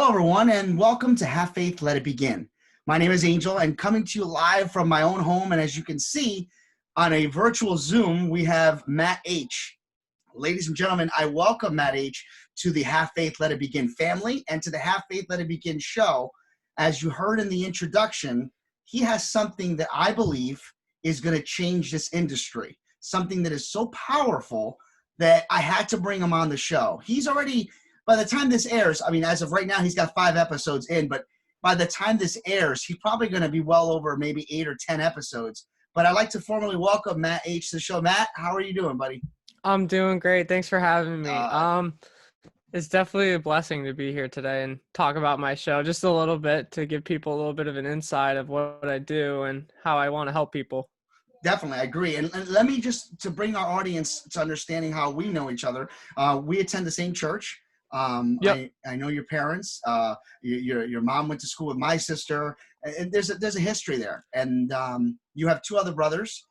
Hello, everyone, and welcome to Have Faith, Let It Begin. My name is Angel, and coming to you live from my own home, and as you can see on a virtual Zoom, we have Matt H. Ladies and gentlemen, I welcome Matt H. to the Have Faith, Let It Begin family and to the Have Faith, Let It Begin show. As you heard in the introduction, he has something that I believe is going to change this industry, something that is so powerful that I had to bring him on the show. He's already, by the time this airs, I mean, as of right now, he's got 5 episodes in, but by the time this airs, he's probably going to be well over maybe 8 or 10 episodes. But I'd like to formally welcome Matt H. to the show. Matt, how are you doing, buddy? I'm doing great. Thanks for having me. It's definitely a blessing to be here today and talk about my show just a little bit to give people a little bit of an insight of what I do and how I want to help people. Definitely, I agree. And let me just, to bring our audience to understanding how we know each other, we attend the same church. Yep. I know your parents. Your mom went to school with my sister. And there's a history there. And you have 2 other brothers.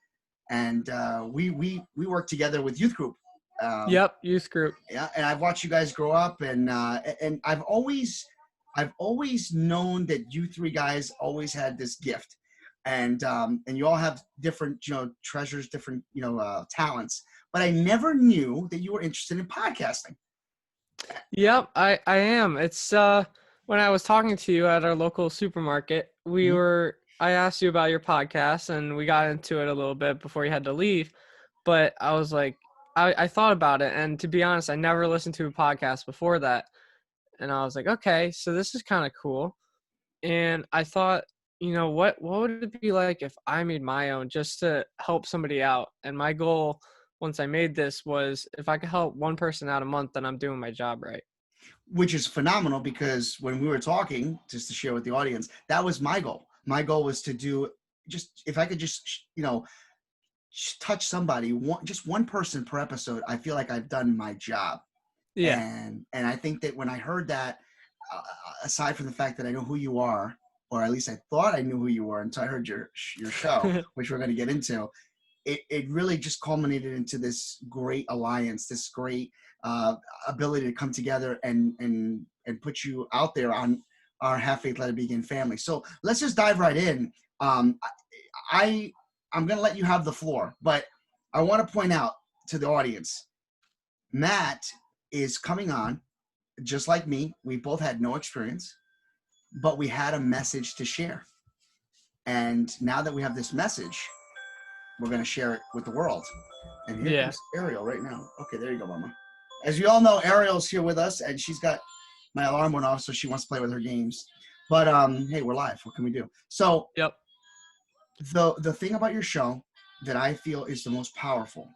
And we work together with youth group. Yep. Youth group. Yeah, and I've watched you guys grow up, and I've always known that you 3 guys always had this gift, and you all have different treasures, different talents, but I never knew that you were interested in podcasting. Yep. I am. It's when I was talking to you at our local supermarket, I asked you about your podcast and we got into it a little bit before you had to leave, but I was like, I thought about it, and to be honest, I never listened to a podcast before that. And I was like, okay, so this is kind of cool. And I thought, what would it be like if I made my own just to help somebody out? And my goal once I made this was if I could help one person out a month, then I'm doing my job right. Which is phenomenal, because when we were talking, just to share with the audience, that was my goal. My goal was to do, just if I could just touch somebody, just one person per episode, I feel like I've done my job. Yeah. And I think that when I heard that, aside from the fact that I know who you are, or at least I thought I knew who you were until I heard your show, which we're going to get into, it really just culminated into this great alliance, this great ability to come together and put you out there on our Have Faith, Let It Begin family. So let's just dive right in. I'm going to let you have the floor, but I want to point out to the audience, Matt is coming on just like me. We both had no experience, but we had a message to share. And now that we have this message, we're going to share it with the world. And here comes Ariel right now. Okay, there you go, Mama. As you all know, Ariel's here with us, and she's got my alarm went off, so she wants to play with her games. But hey, we're live. What can we do? So the thing about your show that I feel is the most powerful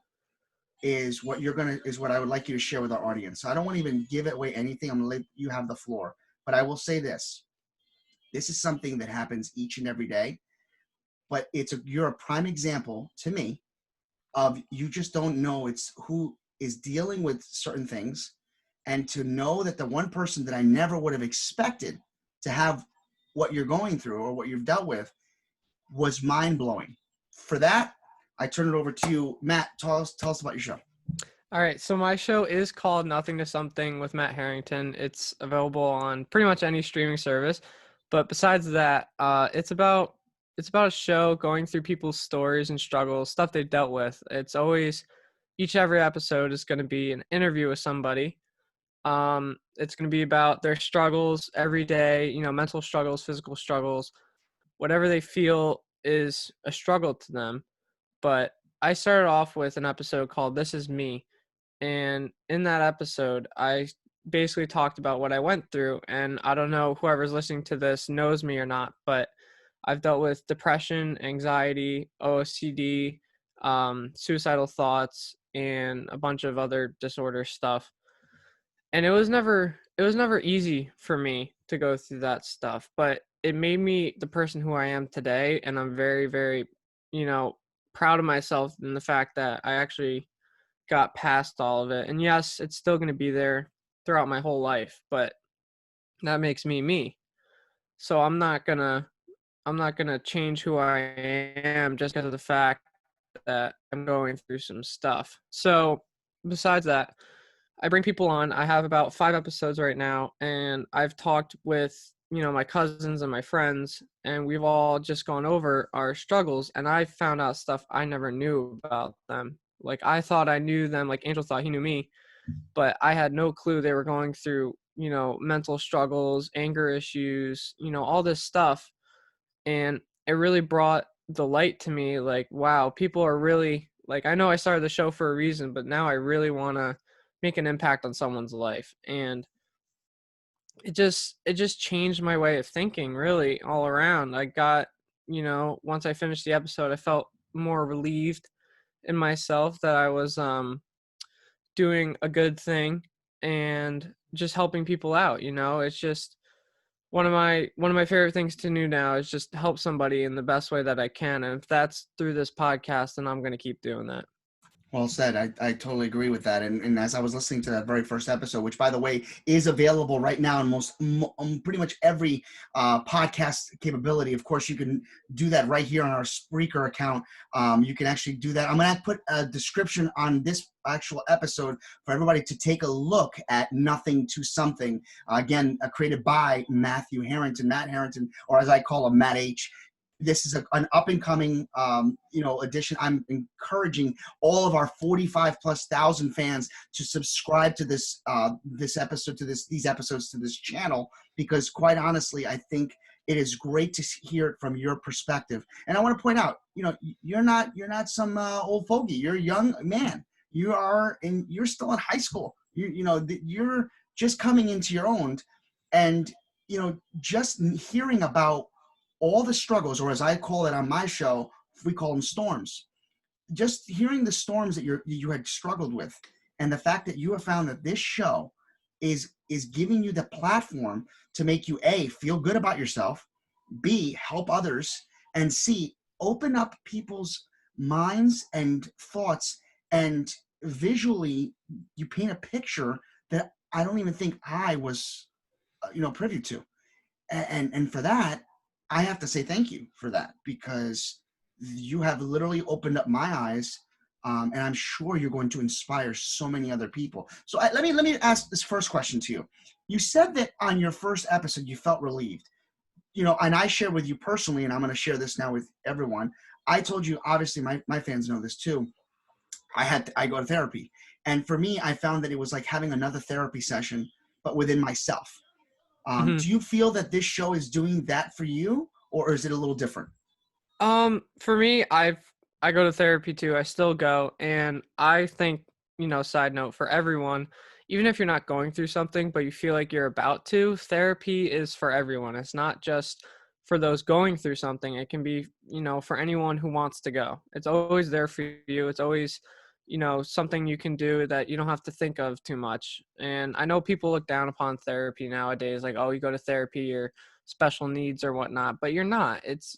is what I would like you to share with our audience. So I don't want to even give away anything. I'm going to let you have the floor. But I will say this. This is something that happens each and every day. But you're a prime example to me of, you just don't know it's who is dealing with certain things. And to know that the one person that I never would have expected to have what you're going through or what you've dealt with was mind-blowing. For that, I turn it over to you. Matt, tell us about your show. All right. So my show is called Nothing to Something with Matt Harrington. It's available on pretty much any streaming service. But besides that, it's about a show going through people's stories and struggles, stuff they've dealt with. It's always, every episode is going to be an interview with somebody. It's going to be about their struggles every day, mental struggles, physical struggles, whatever they feel is a struggle to them. But I started off with an episode called This Is Me. And in that episode, I basically talked about what I went through. And I don't know whoever's listening to this knows me or not, but I've dealt with depression, anxiety, OCD, suicidal thoughts, and a bunch of other disorder stuff. And it was never easy for me to go through that stuff, but it made me the person who I am today. And I'm very, very, proud of myself in the fact that I actually got past all of it. And yes, it's still going to be there throughout my whole life, but that makes me me. So I'm not going to change who I am just because of the fact that I'm going through some stuff. So besides that, I bring people on. I have about 5 episodes right now, and I've talked with, my cousins and my friends, and we've all just gone over our struggles, and I found out stuff I never knew about them. Like, I thought I knew them, like Angel thought he knew me, but I had no clue they were going through, mental struggles, anger issues, all this stuff. And it really brought the light to me, like, wow, people are really, like, I know I started the show for a reason, but now I really want to make an impact on someone's life. And it just changed my way of thinking, really, all around. I got, once I finished the episode, I felt more relieved in myself that I was doing a good thing and just helping people out. It's just one of my favorite things to do now is just help somebody in the best way that I can, and if that's through this podcast, then I'm going to keep doing that. Well said. I totally agree with that. And as I was listening to that very first episode, which by the way is available right now in pretty much every podcast capability. Of course, you can do that right here on our Spreaker account. You can actually do that. I'm going to put a description on this actual episode for everybody to take a look at Nothing to Something. Again, created by Matt Harrington, or as I call him, Matt H. This is an up and coming, edition. I'm encouraging all of our 45 plus thousand fans to subscribe to this episode, to these episodes, to this channel, because quite honestly, I think it is great to hear it from your perspective. And I want to point out, you're not some old fogey. You're a young man. You're still in high school. You're just coming into your own, and just hearing about all the struggles, or as I call it on my show, we call them storms. Just hearing the storms that you had struggled with, and the fact that you have found that this show is giving you the platform to make you A, feel good about yourself, B, help others, and C, open up people's minds and thoughts, and visually you paint a picture that I don't even think I was privy to. And for that, I have to say thank you for that, because you have literally opened up my eyes, and I'm sure you're going to inspire so many other people. So let me ask this first question to you. You said that on your first episode you felt relieved, and I share with you personally, and I'm going to share this now with everyone. I told you, obviously, my fans know this too. I go to therapy, and for me, I found that it was like having another therapy session, but within myself. Mhm. Do you feel that this show is doing that for you, or is it a little different? For me, I go to therapy too. I still go, and I think, side note for everyone, even if you're not going through something but you feel like you're about to, therapy is for everyone. It's not just for those going through something. It can be, for anyone who wants to go. It's always there for you. It's always, something you can do that you don't have to think of too much. And I know people look down upon therapy nowadays, like, oh, you go to therapy or special needs or whatnot, but you're not. It's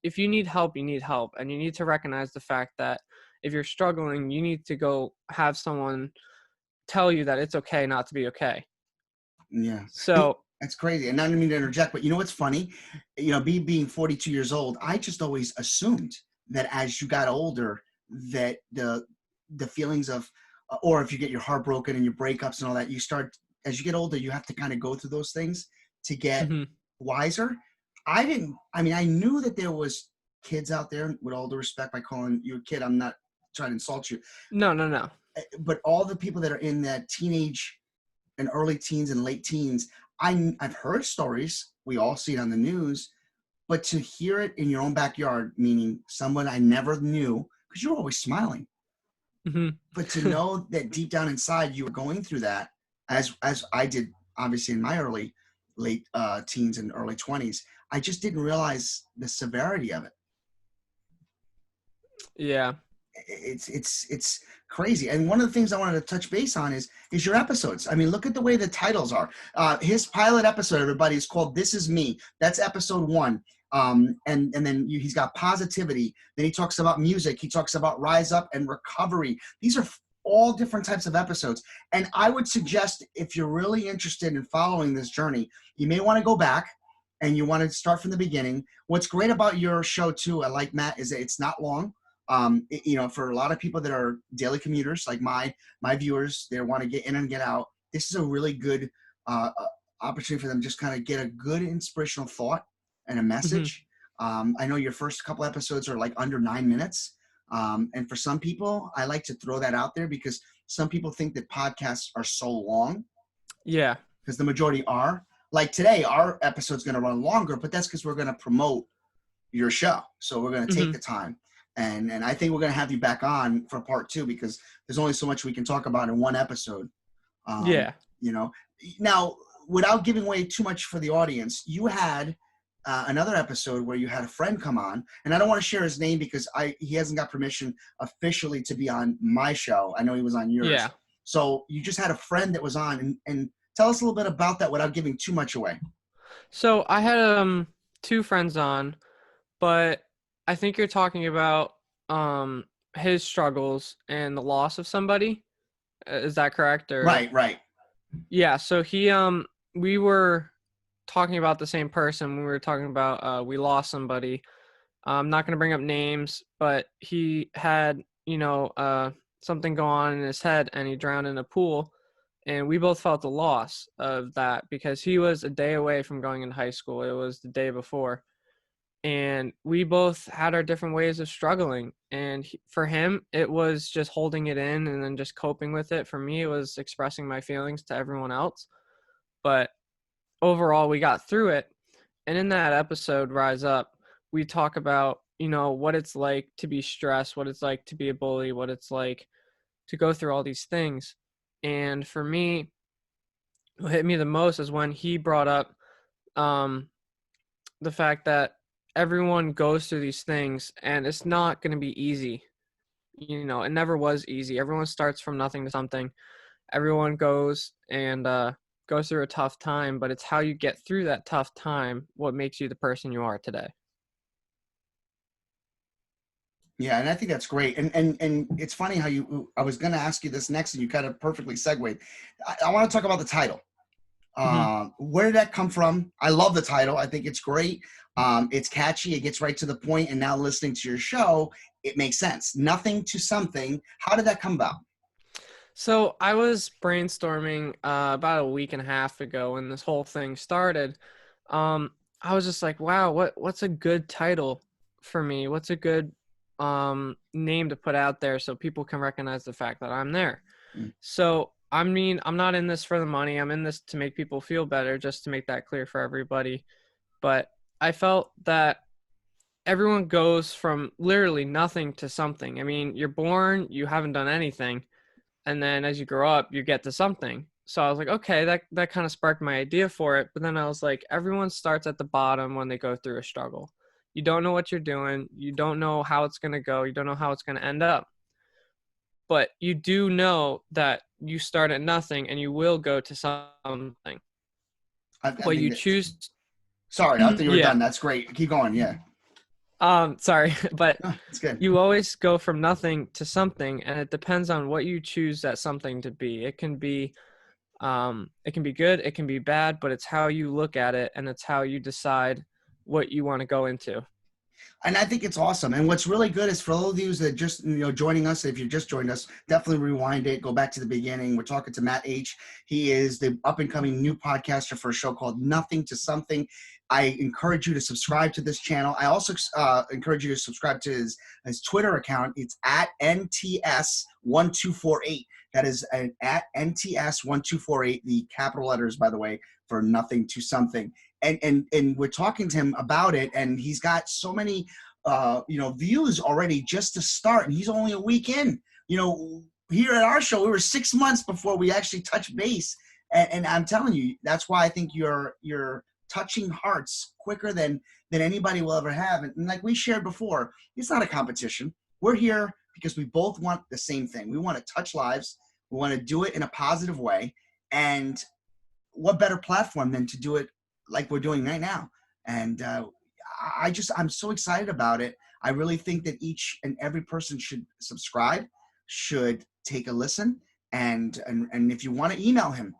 if you need help, you need help, and you need to recognize the fact that if you're struggling, you need to go have someone tell you that it's okay not to be okay. Yeah. So, That's crazy. And I didn't mean to interject, but you know what's funny? Being 42 years old, I just always assumed that as you got older, that the feelings of, or if you get your heart broken and your breakups and all that, as you get older, you have to kind of go through those things to get mhm. wiser. I didn't. I mean, I knew that there was kids out there. With all due respect, by calling you a kid, I'm not trying to insult you, No, no, no. but all the people that are in that teenage and early teens and late teens, I've heard stories. We all see it on the news, but to hear it in your own backyard, meaning someone I never knew, because you're always smiling, Mhm. but to know that deep down inside you were going through that, as I did, obviously in my late teens and early 20s, I just didn't realize the severity of it. Yeah. It's crazy. And one of the things I wanted to touch base on is your episodes. I mean, look at the way the titles are. His pilot episode, everybody, is called "This Is Me." That's episode 1. And then he's got positivity. Then he talks about music. He talks about rise up and recovery. These are all different types of episodes. And I would suggest, if you're really interested in following this journey, you may want to go back and you want to start from the beginning. What's great about your show too, I like, Matt, is that it's not long. For a lot of people that are daily commuters, like my viewers, they want to get in and get out. This is a really good opportunity for them to just kind of get a good inspirational thought and a Hmm. message. I know your first couple episodes are like under 9 minutes. And for some people, I like to throw that out there because some people think that podcasts are so long, Yeah. because the majority are. Like today, our episode's going to run longer, but that's because we're going to promote your show. So we're going to take Hmm. the time. And I think we're going to have you back on for part two because there's only so much we can talk about in one episode. Um, Yeah. you know, now without giving away too much for the audience, you had another episode where you had a friend come on, and I don't want to share his name because he hasn't got permission officially to be on my show. I know he was on Yeah. yours. So you just had a friend that was on, and tell us a little bit about that without giving too much away. So I had two friends on, but I think you're talking about um his struggles and the loss of somebody. Is that correct? Or Right, right. yeah, so we were talking about the same person when we were talking about we lost somebody. I'm not going to bring up names, but he had, something go on in his head and he drowned in a pool. And we both felt the loss of that because he was a day away from going into high school. It was the day before. And we both had our different ways of struggling. And for him, it was just holding it in and then just coping with it. For me, it was expressing my feelings to everyone else. But overall, we got through it. And in that episode, Rise Up, we talk about, what it's like to be stressed, what it's like to be a bully, what it's like to go through all these things. And for me, what hit me the most is when he brought up um, the fact that everyone goes through these things and it's not going to be easy. It never was easy. Everyone starts from nothing to something. Everyone goes through a tough time, but it's how you get through that tough time what makes you the person you are today. Yeah, and I think that's great. And it's funny how I was going to ask you this next, and you kind of perfectly segued. I want to talk about the title. Hmm. Where did that come from? I love the title. I think it's great. It's catchy. It gets right to the point. And now listening to your show, it makes sense. Nothing to something. How did that come about? So I was brainstorming about a week and a half ago when this whole thing started. Um, I was just like, wow, what's a good title for me? What's a good name to put out there so people can recognize the fact that I'm there? Mm. So I mean, I'm not in this for the money. I'm in this to make people feel better, just to make that clear for everybody. But I felt that everyone goes from literally nothing to something. I mean, you're born, you haven't done anything, and then as you grow up you get to something. So I was like, okay, that kind of sparked my idea for it. But then I was like, everyone starts at the bottom when they go through a struggle. You don't know what you're doing, you don't know how it's going to go, you don't know how it's going to end up, but you do know that you start at nothing and you will go to something. I What think you that. choose. Sorry, I thought you were Yeah. done. That's great. Keep going. Yeah. Sorry, but No, it's good. you always go from nothing to something, and it depends on what you choose that something to be. It can be good, it can be bad, but it's how you look at it and it's how you decide what you want to go into. And I think it's awesome. And what's really good is for all of you that just joining us. If you just joined us, definitely rewind it. Go back to the beginning. We're talking to Matt H. He is the up and coming new podcaster for a show called Nothing to Something. I encourage you to subscribe to this channel. I also encourage you to subscribe to his Twitter account. It's at NTS1248. That is at NTS1248. The capital letters, by the way, for Nothing to Something. And we're talking to him about it, and he's got so many views already just to start, and he's only a week in. Here at our show we were 6 months before we actually touched base, and I'm telling you, that's why I think you're touching hearts quicker than anybody will ever have. And like we shared before, it's not a competition. We're here because we both want the same thing. We want to touch lives. We want to do it in a positive way. And what better platform than to do it like we're doing right now? And I'm so excited about it. I really think that each and every person should subscribe, should take a listen, and if you want to email him,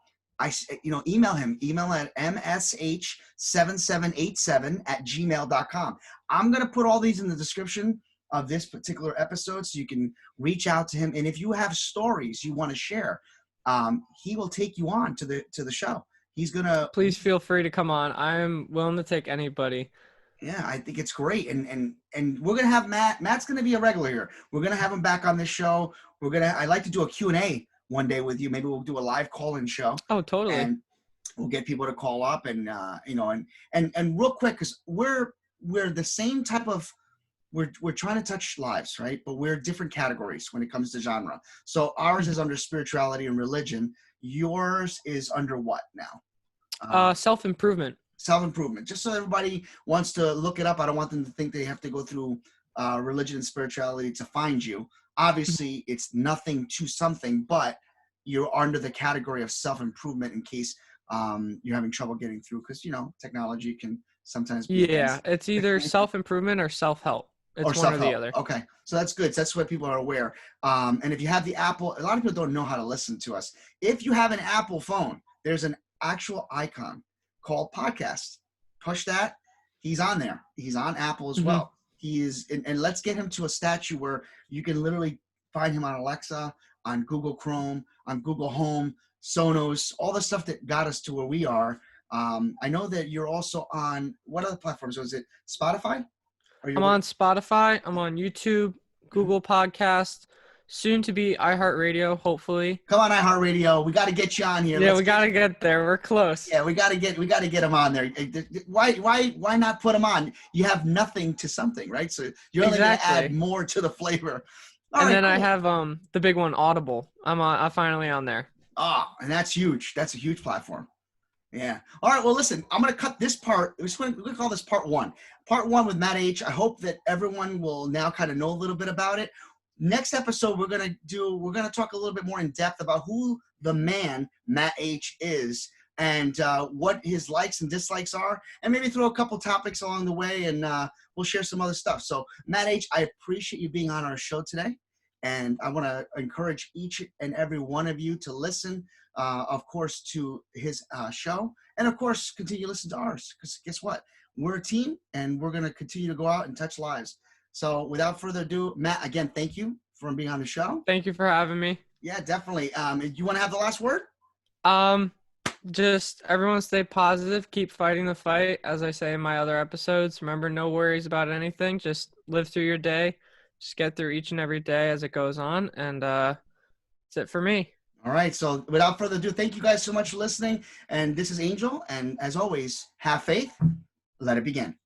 email at msh7787 at gmail.com. I'm going to put all these in the description of this particular episode, so you can reach out to him. And if you have stories you want to share, he will take you on to the show. He's gonna. Please feel free to come on. I'm willing to take anybody. Yeah, I think it's great, and we're gonna have Matt. Matt's gonna be a regular here. We're gonna have him back on this show. I'd like to do a Q&A one day with you. Maybe we'll do a live call-in show, Oh, totally. and we'll get people to call up, and and real quick, because we're the same type of. We're trying to touch lives, right? But we're different categories when it comes to genre. So ours is under spirituality and religion. Yours is under what now? Self-improvement. Self-improvement. Just so everybody wants to look it up. I don't want them to think they have to go through religion and spirituality to find you. Obviously, it's nothing to something, but you're under the category of self-improvement in case you're having trouble getting through, because technology can sometimes be Yeah, against. it's either self-improvement or self-help. It's Or one or the self-help. other. Okay, so that's good. So that's what people are aware. And if you have the Apple, a lot of people don't know how to listen to us. If you have an Apple phone, there's an actual icon called podcast. Push that. He's on there. He's on Apple as well. He is, and let's get him to a statue where you can literally find him on Alexa, on Google Chrome, on Google Home, Sonos, all the stuff that got us to where we are. I know that you're also on, what other platforms? Was it Spotify? I'm on Spotify. I'm on YouTube, Google Podcast, soon to be iHeartRadio, hopefully. Come on, iHeartRadio. We got to get you on here. Yeah, we got to get there. We're close. Yeah, we got to get him on there. Why not put him on? You have nothing to something, right? So you're only going to add more to the flavor. All right, then cool. I have the big one, Audible. I'm finally on there. Oh, and that's huge. That's a huge platform. Yeah. All right. Well, listen, I'm going to cut this part. We're going to call this part one. Part one with Matt H. I hope that everyone will now kind of know a little bit about it. Next episode, we're going to talk a little bit more in depth about who the man Matt H. is, and what his likes and dislikes are, and maybe throw a couple topics along the way, and we'll share some other stuff. So, Matt H., I appreciate you being on our show today, and I want to encourage each and every one of you to listen, of course, to his show, and of course, continue to listen to ours, because guess what? We're a team, and we're going to continue to go out and touch lives. So without further ado, Matt, again, thank you for being on the show. Thank you for having me. Yeah, definitely. You want to have the last word? Just everyone stay positive, keep fighting the fight. As I say in my other episodes, remember, no worries about anything. Just live through your day. Just get through each and every day as it goes on. And that's it for me. All right. So without further ado, thank you guys so much for listening. And this is Angel. And as always, have faith. Let it begin.